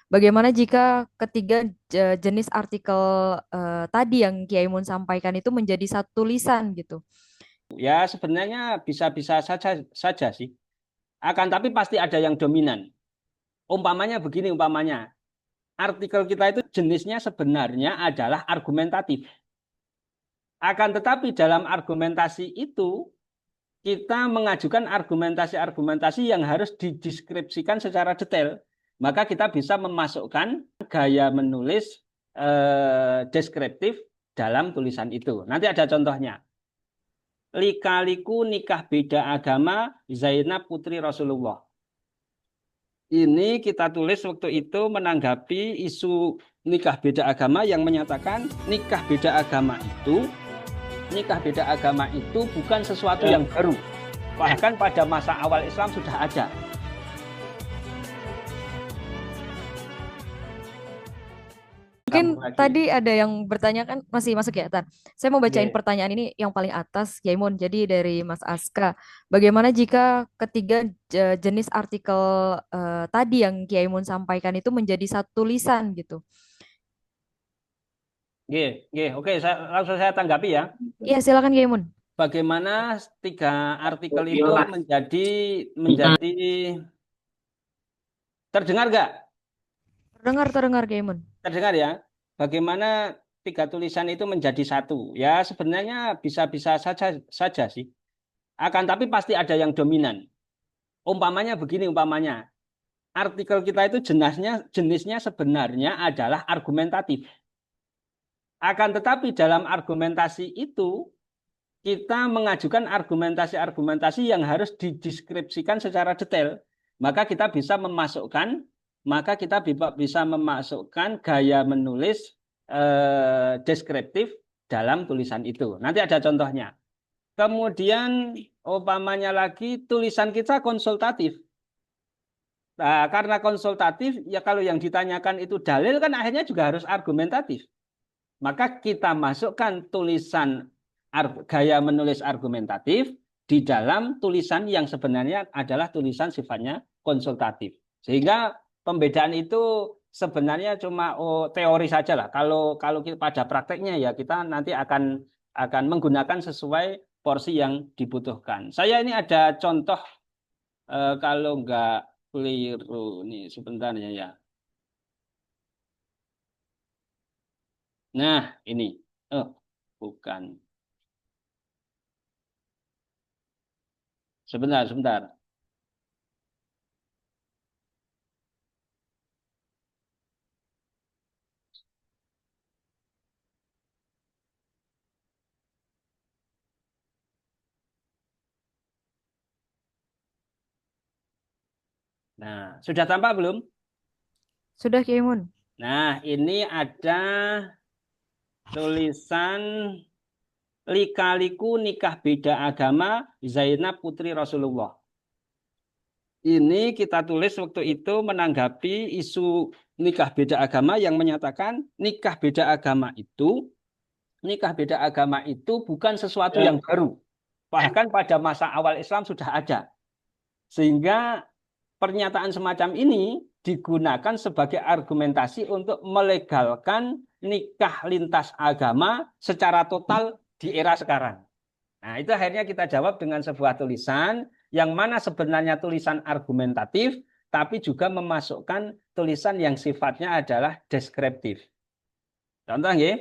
Bagaimana jika ketiga jenis artikel tadi yang Kiai Mun sampaikan itu menjadi satu tulisan gitu? Ya, sebenarnya bisa-bisa saja sih. Akan tapi pasti ada yang dominan. Umpamanya begini, umpamanya artikel kita itu jenisnya sebenarnya adalah argumentatif. Akan tetapi dalam argumentasi itu kita mengajukan argumentasi-argumentasi yang harus dideskripsikan secara detail. Maka kita bisa memasukkan gaya menulis deskriptif dalam tulisan itu. Nanti ada contohnya. Lika-liku nikah beda agama Zainab putri Rasulullah. Ini kita tulis waktu itu menanggapi isu nikah beda agama yang menyatakan nikah beda agama itu bukan sesuatu yang baru. Bahkan pada masa awal Islam sudah ada. Mungkin Sambung lagi. tadi ada yang bertanya kan masih masuk ya, Tan. Saya mau bacain Nggih. pertanyaan ini yang paling atas, Yaimun. Jadi dari Mas Aska, bagaimana jika ketiga jenis artikel tadi yang Kiai Mun sampaikan itu menjadi satu tulisan gitu? Nggih, nggih. Oke, langsung saya tanggapi ya. Iya, silakan Kiai Mun. Bagaimana tiga artikel itu menjadi terdengar nggak? Terdengar, terdengar Kiai Mun. Terdengar ya. Bagaimana tiga tulisan itu menjadi satu? Ya, sebenarnya bisa-bisa saja sih. Akan tapi pasti ada yang dominan. Umpamanya begini, umpamanya artikel kita itu jenisnya sebenarnya adalah argumentatif. Akan tetapi dalam argumentasi itu kita mengajukan argumentasi-argumentasi yang harus dideskripsikan secara detail. Maka kita bisa memasukkan gaya menulis deskriptif dalam tulisan itu. Nanti ada contohnya. Kemudian umpamanya lagi tulisan kita konsultatif. Nah, karena konsultatif, ya kalau yang ditanyakan itu dalil kan akhirnya juga harus argumentatif. Maka kita masukkan gaya menulis argumentatif di dalam tulisan yang sebenarnya adalah tulisan sifatnya konsultatif. Sehingga pembedaan itu sebenarnya cuma teori saja lah. Kalau kita pada prakteknya ya kita nanti akan menggunakan sesuai porsi yang dibutuhkan. Saya ini ada contoh kalau nggak keliru nih sebentar ya. Nah, ini. Oh, bukan. Sebentar, sebentar. Nah, sudah tampak belum? Sudah Kiai Mun. Nah, ini ada tulisan lika-liku nikah beda agama Zainab putri Rasulullah. Ini kita tulis waktu itu menanggapi isu nikah beda agama yang menyatakan nikah beda agama itu bukan sesuatu yang baru. Bahkan pada masa awal Islam sudah ada. Sehingga pernyataan semacam ini digunakan sebagai argumentasi untuk melegalkan nikah lintas agama secara total di era sekarang. Nah, itu akhirnya kita jawab dengan sebuah tulisan yang mana sebenarnya tulisan argumentatif, tapi juga memasukkan tulisan yang sifatnya adalah deskriptif. Contoh ya,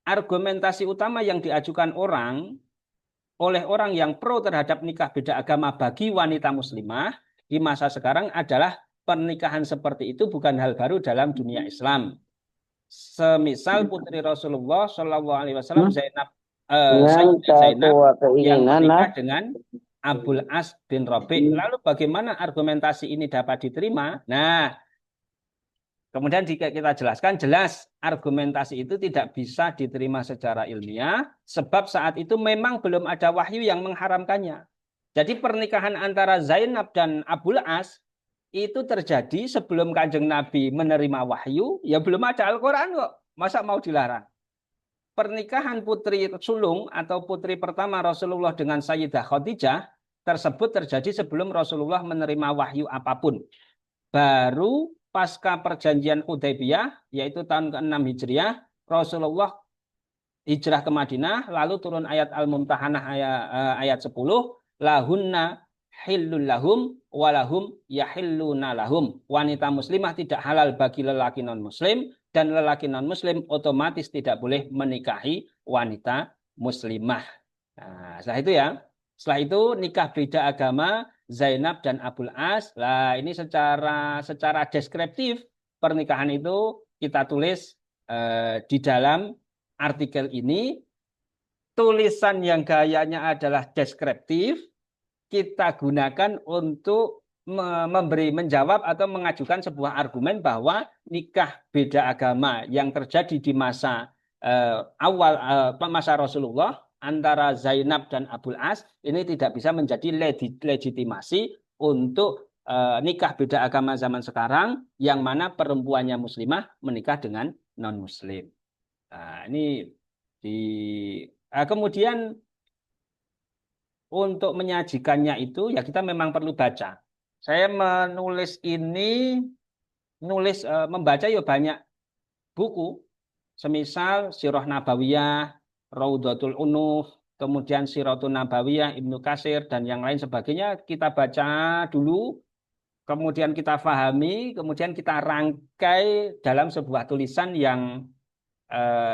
argumentasi utama yang diajukan oleh orang yang pro terhadap nikah beda agama bagi wanita muslimah di masa sekarang adalah pernikahan seperti itu bukan hal baru dalam dunia Islam. Semisal putri Rasulullah Shallallahu Alaihi Wasallam Dengan Sayyidah satu Zainab yang keinginan menikah dengan Abul As bin Rabi. Lalu bagaimana argumentasi ini dapat diterima? Nah, kemudian jika kita jelaskan, jelas argumentasi itu tidak bisa diterima secara ilmiah, sebab saat itu memang belum ada wahyu yang mengharamkannya. Jadi pernikahan antara Zainab dan Abul As itu terjadi sebelum Kanjeng Nabi menerima wahyu, ya belum ada Al-Quran kok. Masa mau dilarang? Pernikahan putri sulung atau putri pertama Rasulullah dengan Sayyidah Khadijah tersebut terjadi sebelum Rasulullah menerima wahyu apapun. Baru pasca perjanjian Hudaybiyah, yaitu tahun ke-6 Hijriah, Rasulullah hijrah ke Madinah, lalu turun ayat Al-Mumtahanah ayat 10, lahunna hillul lahum walahum yahilluna lahum. Wanita muslimah tidak halal bagi lelaki non-muslim, dan lelaki non-muslim otomatis tidak boleh menikahi wanita muslimah. Nah, setelah itu nikah beda agama Zainab dan Abul As. Nah, ini secara deskriptif pernikahan itu kita tulis di dalam artikel ini. Tulisan yang gayanya adalah deskriptif kita gunakan untuk menjawab atau mengajukan sebuah argumen bahwa nikah beda agama yang terjadi di masa awal masa Rasulullah antara Zainab dan Abul As ini tidak bisa menjadi legitimasi untuk nikah beda agama zaman sekarang yang mana perempuannya muslimah menikah dengan non-muslim. Nah, ini kemudian untuk menyajikannya itu ya kita memang perlu baca. Saya menulis ini membaca ya banyak buku, semisal Sirah Nabawiyah, Raudhatul Unuf, kemudian Siratun Nabawiyah, Ibnu Katsir dan yang lain sebagainya kita baca dulu, kemudian kita pahami, kemudian kita rangkai dalam sebuah tulisan yang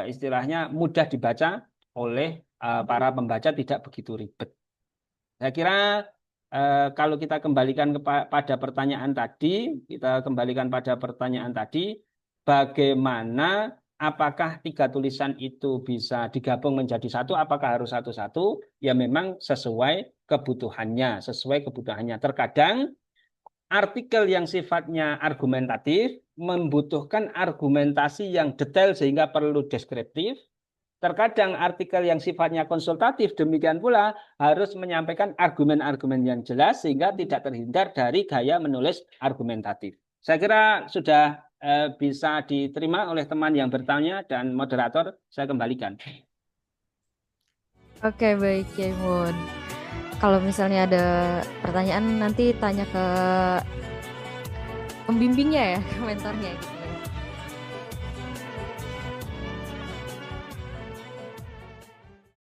istilahnya mudah dibaca oleh para pembaca, tidak begitu ribet. Saya kira kalau kita kembalikan pada pertanyaan tadi, bagaimana apakah 3 tulisan itu bisa digabung menjadi satu, apakah harus satu-satu? Ya memang sesuai kebutuhannya. Terkadang artikel yang sifatnya argumentatif membutuhkan argumentasi yang detail sehingga perlu deskriptif. Terkadang artikel yang sifatnya konsultatif demikian pula harus menyampaikan argumen-argumen yang jelas sehingga tidak terhindar dari gaya menulis argumentatif. Saya kira sudah bisa diterima oleh teman yang bertanya dan moderator, saya kembalikan. Oke, baik, Yaimun. Kalau misalnya ada pertanyaan nanti tanya ke pembimbingnya ya, mentornya.